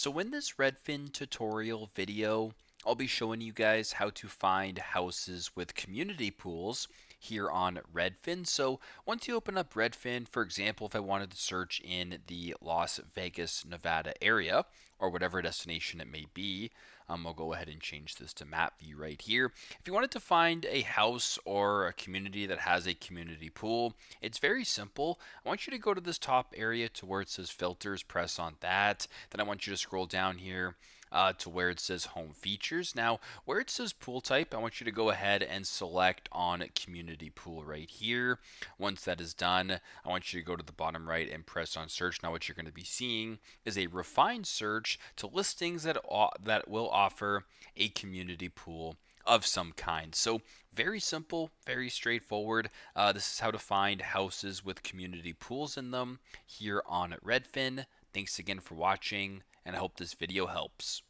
So in this Redfin tutorial video, I'll be showing you guys how to find houses with community pools here on Redfin. So once you open up Redfin, for example, if I wanted to search in the Las Vegas, Nevada area, or whatever destination it may be, I'll go ahead and change this to map view right here. If you wanted to find a house or a community that has a community pool, it's very simple. I want you to go to this top area to where it says filters, press on that. Then I want you to scroll down here to where it says home features. Now, where it says pool type, I want you to go ahead and select on community pool right here. Once that is done, I want you to go to the bottom right and press on search. Now, what you're going to be seeing is a refined search to listings that will offer a community pool of some kind. So very simple, very straightforward. This is how to find houses with community pools in them here on Redfin. Thanks again for watching, and I hope this video helps.